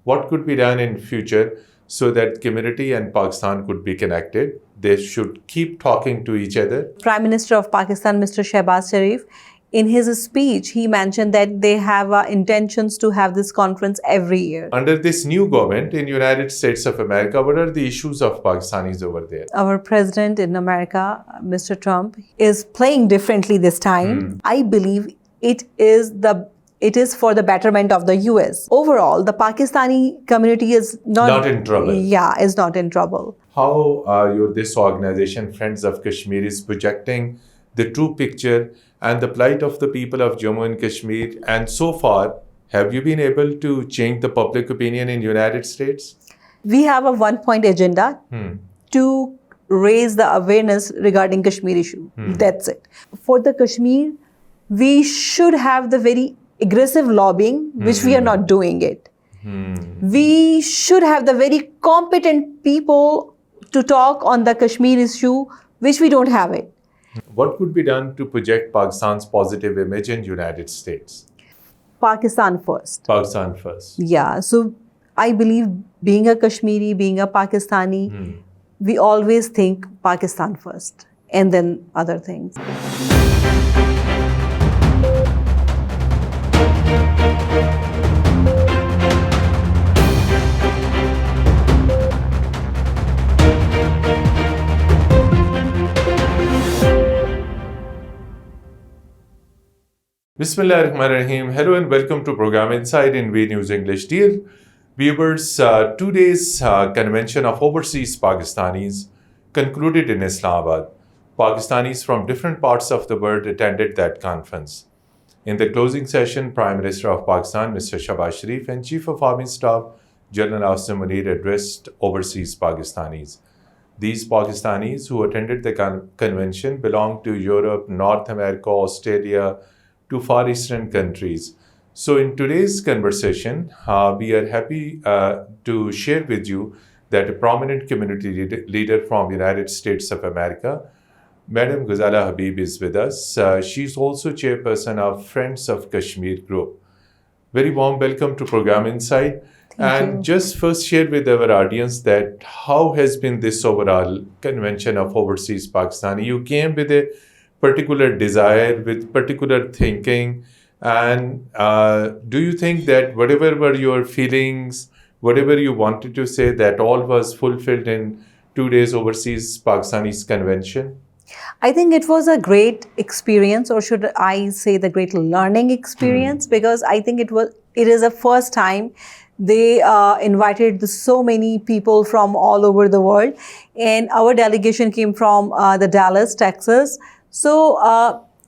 what could be done in future so that community and Pakistan could be connected? They should keep talking to each other. Prime Minister of Pakistan, Mr. Shehbaz Sharif, in his speech, he mentioned that they have intentions to have this conference every year. Under this new government in United States of America, what are the issues of Pakistanis over there? Our president in America, Mr. Trump, is playing differently this time. I believe it is for the betterment of the US. Overall, the Pakistani community is not in trouble. Yeah, is not in trouble. How this organization, Friends of Kashmir, is projecting the true picture and the plight of the people of Jammu and Kashmir. And so far, have you been able to change the public opinion in United States? We have a one-point agenda to raise the awareness regarding Kashmir issue. That's it. For the Kashmir, we should have the very aggressive lobbying, which we are not doing it. We should have the very competent people to talk on the Kashmir issue, which we don't have it. What could be done to project Pakistan's positive image in United States? Pakistan first. Pakistan first. Yeah, so I believe being a Kashmiri, being a Pakistani, we always think Pakistan first and then other things. Bismillahirrahmanirrahim. Hello and welcome to Program Inside in V News English. Dear viewers, 2 days convention of overseas Pakistanis concluded in Islamabad. Pakistanis from different parts of the world attended that conference. In the closing session, Prime Minister of Pakistan, Mr. Shehbaz Sharif, and Chief of Army Staff, General Asim Munir, addressed overseas Pakistanis. These Pakistanis who attended the convention belong to Europe, North America, Australia, to Far Eastern countries. So in today's conversation, we are happy to share with you that a prominent community leader from United States of America, Madam Ghazala Habib, is with us. She's also chairperson of Friends of Kashmir group. Very warm welcome to Program Inside. Thank you. Just first share with our audience that how has been this overall convention of overseas Pakistani? You came with a particular desire, with particular thinking, and do you think that whatever were your feelings, whatever you wanted to say, that all was fulfilled in 2 days overseas Pakistanis convention? I think it was a great experience, or should I say the great learning experience, because I think it is the first time they invited so many people from all over the world, and our delegation came from the Dallas, Texas. So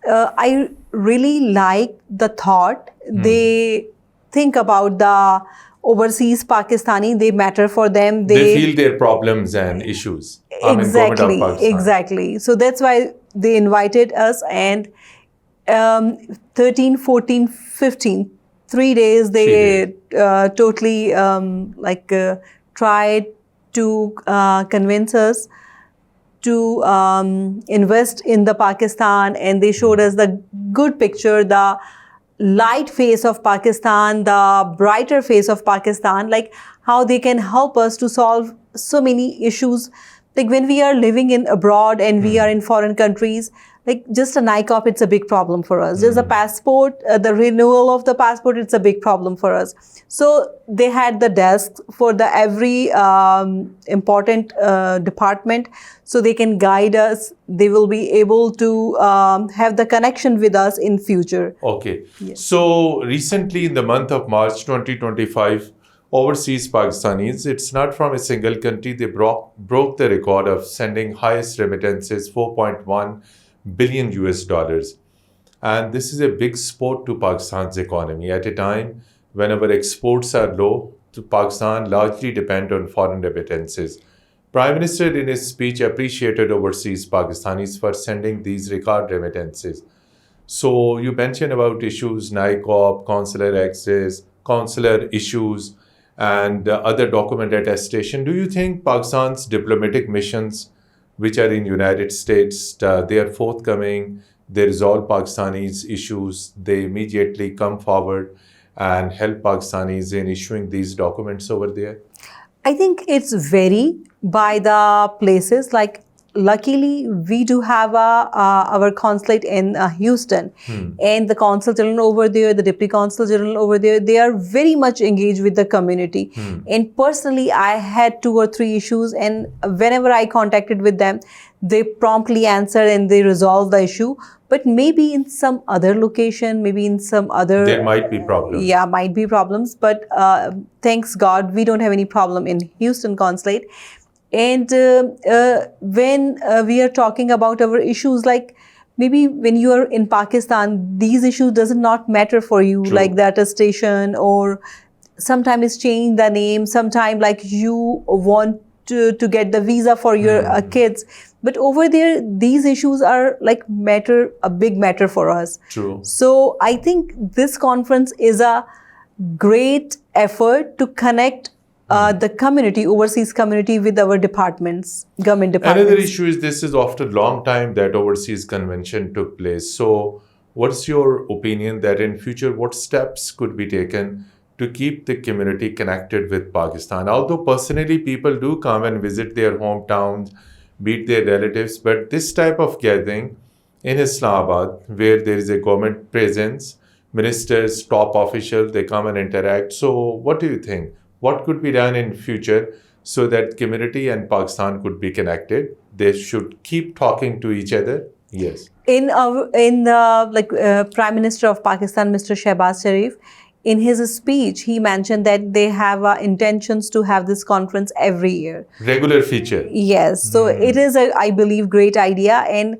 I really like the thought. They think about the overseas Pakistani. They matter for them. They feel their problems and issues. Exactly. So that's why they invited us. And 13, 14, 15, 3 days, they totally tried to convince us to invest in the Pakistan, and they showed us the good picture, the light face of Pakistan, the brighter face of Pakistan, like how they can help us to solve so many issues. Like when we are living in abroad and we are in foreign countries, like just a NICOP, it's a big problem for us. Just a passport, the renewal of the passport, it's a big problem for us. So they had the desks for the every important department, so they can guide us. They will be able to have the connection with us in future. Okay. Yes. So recently in the month of March 2025, overseas Pakistanis, it's not from a single country, they broke the record of sending highest remittances, 4.1 billion US dollars. And this is a big support to Pakistan's economy at a time when our exports are low. To Pakistan largely depend on foreign remittances. Prime Minister in his speech appreciated overseas Pakistanis for sending these record remittances. So you mentioned about issues, NICOP, consular access, consular issues, and other document attestation. Do you think Pakistan's diplomatic missions, which are in United States, they are forthcoming, they resolve Pakistanis' issues, they immediately come forward and help Pakistanis in issuing these documents over there? I think it's vary by the places. Like, luckily, we do have our consulate in Houston, and the consul general over there, the deputy consul general over there, they are very much engaged with the community. And personally, I had 2 or 3 issues, and whenever I contacted with them, they promptly answered and they resolved the issue. But maybe in some other location, maybe in some other... There might be problems. Yeah, might be problems. But thanks God, we don't have any problem in Houston consulate. And when we are talking about our issues, like maybe when you are in Pakistan, these issues does not matter for you, True. like the attestation, or sometimes it's change the name, sometimes like you want to get the visa for your kids. But over there, these issues are like a big matter for us. True. So I think this conference is a great effort to connect the community, overseas community, with our departments, government departments. Another issue is this is after a long time that overseas convention took place. So what's your opinion that in future, what steps could be taken to keep the community connected with Pakistan? Although personally people do come and visit their hometowns, meet their relatives, but this type of gathering in Islamabad, where there is a government presence, ministers, top officials, they come and interact. So what do you think? What could be done in future so that community and Pakistan could be connected? They should keep talking to each other. Yes. In the Prime Minister of Pakistan, Mr. Shehbaz Sharif, in his speech, he mentioned that they have intentions to have this conference every year. Regular feature. Yes. So it is I believe, great idea, and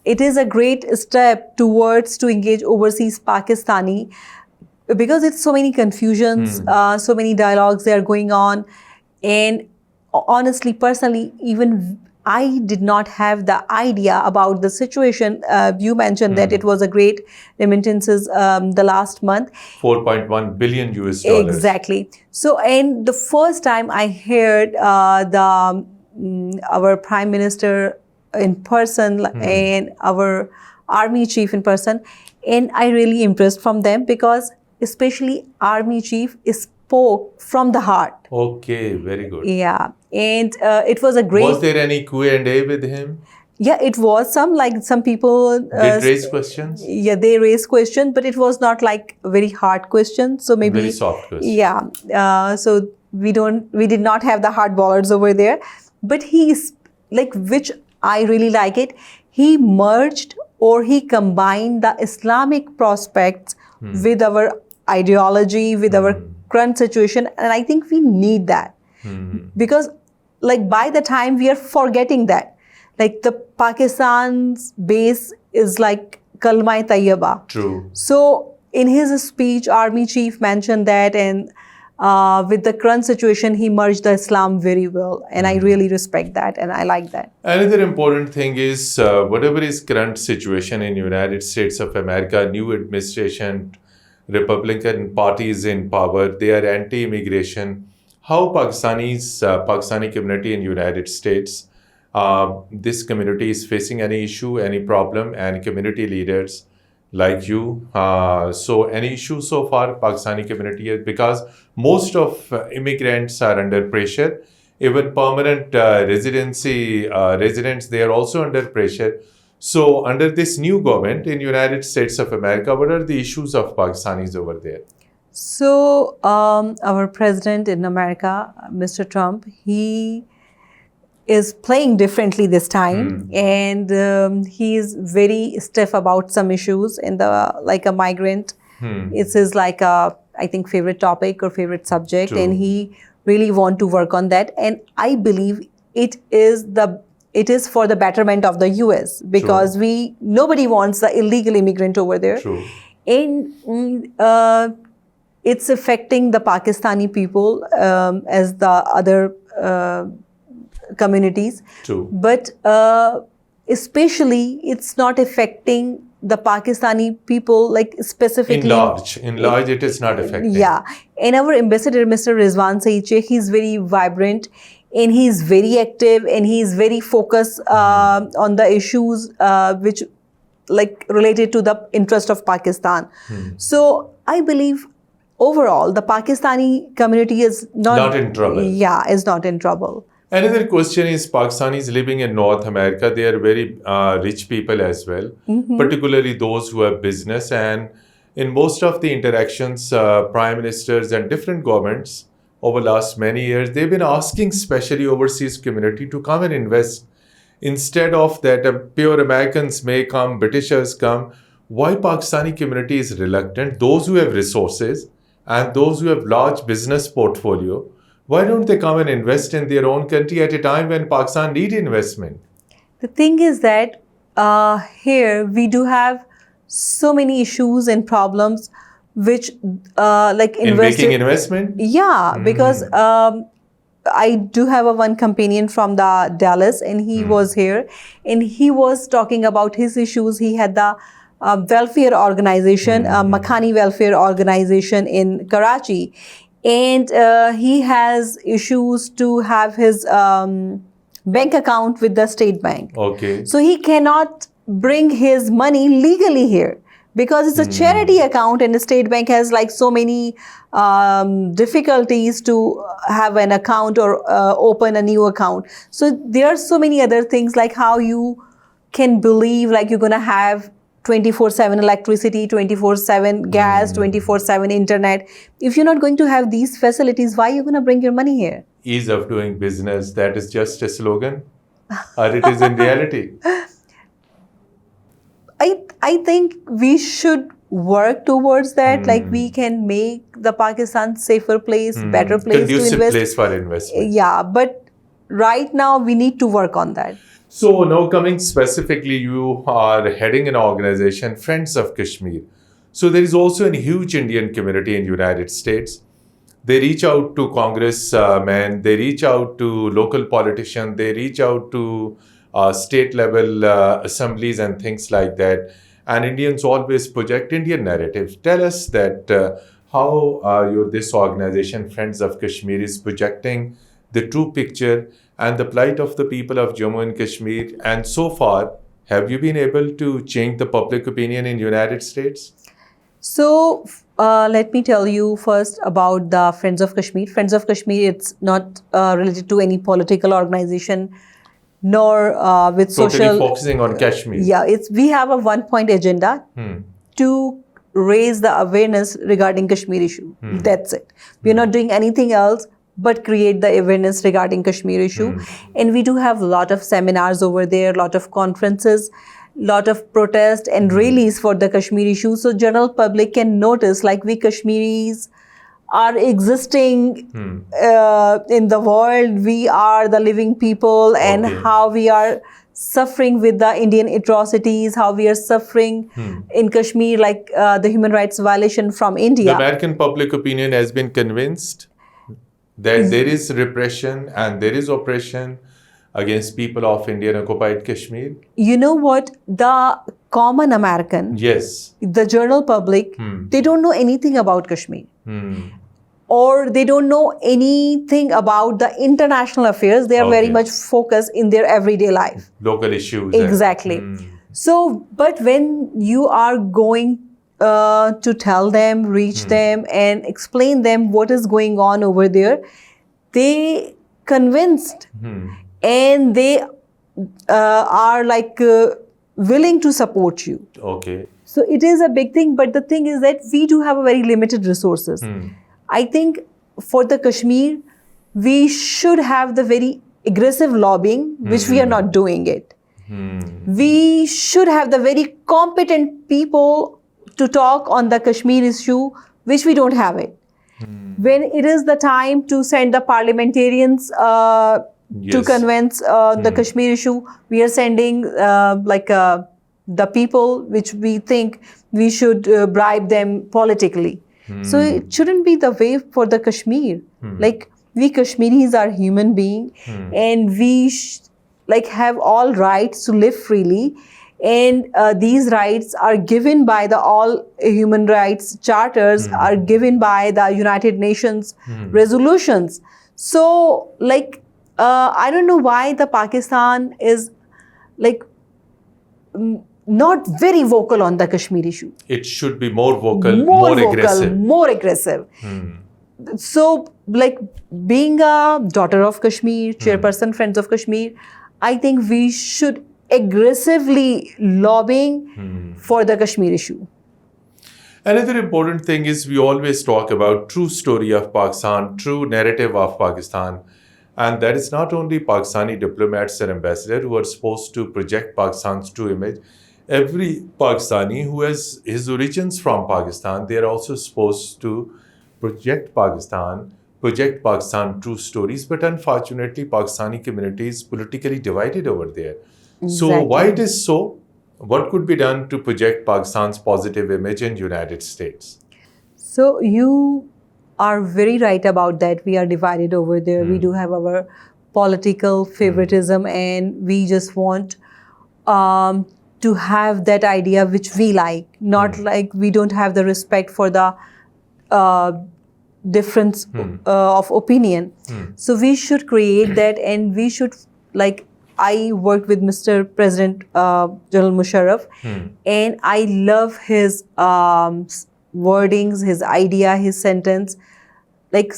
it is a great step towards to engage overseas Pakistani, because it's so many confusions, so many dialogues that are going on. And honestly, personally, even I did not have the idea about the situation. You mentioned that it was a great remittances the last month. 4.1 billion US dollars. Exactly. So, and the first time I heard our Prime Minister in person and our Army Chief in person, and I really impressed from them, because especially Army Chief spoke from the heart. Okay, very good. Yeah. And it was a great... Was there any Q&A with him? Yeah, it was some people... Did raise questions? Yeah, they raised questions, but it was not like very hard questions. So maybe... Very soft questions. Yeah. So we did not have the hard ballers over there. But he's like, which I really like it, he merged or he combined the Islamic prospects with our ideology, with our current situation. And I think we need that. Because like by the time we are forgetting that, like the Pakistan's base is like Kalma Tayyaba. True. So in his speech, Army Chief mentioned that, and with the current situation, he merged the Islam very well. And I really respect that, and I like that. Another important thing is whatever is current situation in United States of America, new administration, Republican parties in power, they are anti-immigration. How Pakistani community in United States, this community is facing any issue, any problem, and community leaders like you. So any issue so far, Pakistani community, because most of immigrants are under pressure. Even permanent residents, they are also under pressure. So under this new government in United States of America, what are the issues of Pakistanis over there? So our president in America, Mr. Trump, he is playing differently this time, and he is very stiff about some issues in the, like a migrant. It's his like a, I think, favorite topic or favorite subject. True. And he really want to work on that. And I believe it is for the betterment of the US, because nobody wants the illegal immigrant over there. True. And it's affecting the Pakistani people as the other communities. True. But especially it's not affecting the Pakistani people, like specifically. In large, it is not affecting. Yeah. And our ambassador, Mr. Rizwan Saeed Sheikh, he's very vibrant, and he's very active, and he's very focused on the issues which like related to the interest of Pakistan. So I believe overall the Pakistani community is Not in trouble. Yeah, is not in trouble. Another question is Pakistanis living in North America. They are very rich people as well, particularly those who have business. And in most of the interactions, prime ministers and different governments over last many years, they've been asking especially overseas community to come and invest. Instead of that, pure Americans may come, Britishers come. Why Pakistani community is reluctant? Those who have resources and those who have large business portfolio, why don't they come and invest in their own country at a time when Pakistan need investment? The thing is that here we do have so many issues and problems which like In making investment? Yeah, because I do have one companion from the Dallas, and he was here, and he was talking about his issues. He had the welfare organization, Makhani welfare organization in Karachi, and he has issues to have his bank account with the state bank. Okay. So he cannot bring his money legally here because it's a charity account, and the state bank has like so many difficulties to have an account or open a new account. So there are so many other things, like how you can believe like you're going to have 24/7 electricity, 24/7 gas, 24/7 internet. If you're not going to have these facilities, why are you going to bring your money here? Ease of doing business, that is just a slogan, or it is in reality? I think we should work towards that. Like we can make the Pakistan safer place, better place Conducive to invest. place for investment. Yeah, but right now we need to work on that. So now coming specifically, you are heading an organization, Friends of Kashmir. So there is also a huge Indian community in United States. They reach out to congressmen, they reach out to local politicians, they reach out to state level assemblies and things like that. And Indians always project Indian narrative. Tell us that how this organization, Friends of Kashmir, is projecting the true picture and the plight of the people of Jammu and Kashmir. And so far, have you been able to change the public opinion in United States? So let me tell you first about the Friends of Kashmir. Friends of Kashmir, it's not related to any political organization, nor with Totally social. focusing on Kashmir. Yeah, we have a one-point agenda to raise the awareness regarding Kashmir issue. That's it. We're not doing anything else but create the awareness regarding Kashmir issue. And we do have a lot of seminars over there, a lot of conferences, lot of protests and rallies for the Kashmir issue. So general public can notice like we Kashmiris are existing in the world. We are the living people, and how we are suffering with the Indian atrocities, how we are suffering in Kashmir, like the human rights violation from India. The American public opinion has been convinced that there is repression and there is oppression against people of Indian occupied Kashmir. You know what? The common American, Yes. the general public, they don't know anything about Kashmir. Or they don't know anything about the international affairs. They are very much focused in their everyday life. Local issues. Exactly. So, but when you are going to tell them, reach them and explain them what is going on over there, they convinced and they are like willing to support you. Okay. So it is a big thing, but the thing is that we do have a very limited resources. I think for the Kashmir, we should have the very aggressive lobbying, which we are not doing it. We should have the very competent people to talk on the Kashmir issue, which we don't have it. When it is the time to send the parliamentarians to convince the Kashmir issue, we are sending the people which we think we should bribe them politically. So it shouldn't be the way for the Kashmir. Like we Kashmiris are human beings, and we have all rights to live freely. And these rights are given by the all human rights charters, are given by the United Nations resolutions. So I don't know why the Pakistan is not very vocal on the Kashmir issue. It should be more vocal, More vocal, aggressive. more aggressive. So, like being a daughter of Kashmir, chairperson, friends of Kashmir, I think we should aggressively lobbying for the Kashmir issue. Another important thing is we always talk about true story of Pakistan, true narrative of Pakistan. And that is not only Pakistani diplomats and ambassadors who are supposed to project Pakistan's true image. Every Pakistani who has his origins from Pakistan, they are also supposed to project Pakistan true stories. But unfortunately, Pakistani community is politically divided over there. So why it is so? What could be done to project Pakistan's positive image in United States? So you are very right about that. We are divided over there. We do have our political favoritism, and we just want to have that idea which we like. Not like we don't have the respect for the difference of opinion. So we should create that, and we should, like, I worked with Mr. President General Musharraf, and I love his wordings, his idea, his sentence, like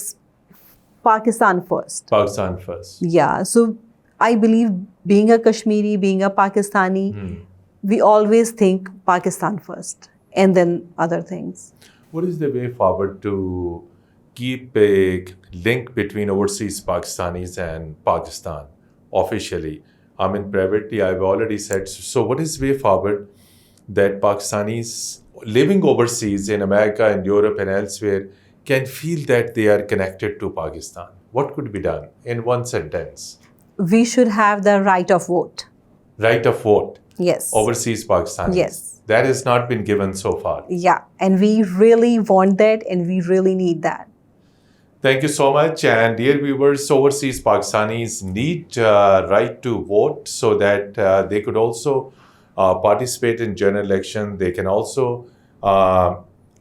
Pakistan first. Pakistan first. Yeah, so I believe being a Kashmiri, being a Pakistani, we always think Pakistan first and then other things. What is the way forward to keep a link between overseas Pakistanis and Pakistan officially? I mean, privately, I've already said. So what is the way forward that Pakistanis living overseas in America and Europe and elsewhere can feel that they are connected to Pakistan? What could be done in one sentence? We should have the right of vote. Right of vote. Yes. Overseas Pakistanis. Yes. That has not been given so far. Yeah, and we really want that, and we really need that. Thank you so much. And dear viewers, overseas Pakistanis need right to vote so that they could also participate in general election. They can also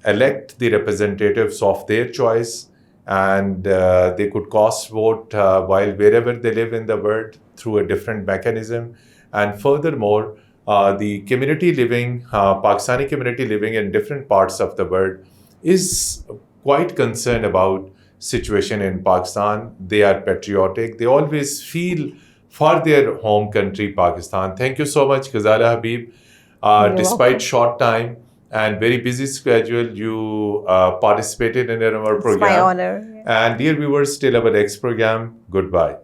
elect the representatives of their choice, and they could cast vote while wherever they live in the world through a different mechanism. And furthermore, the community living, Pakistani community living in different parts of the world is quite concerned about situation in Pakistan. They are patriotic. They always feel for their home country, Pakistan. Thank you so much, Ghazala, Habib. Despite welcome. short time and very busy schedule, you participated in our program. It's my honor. And dear viewers, till our next program, goodbye.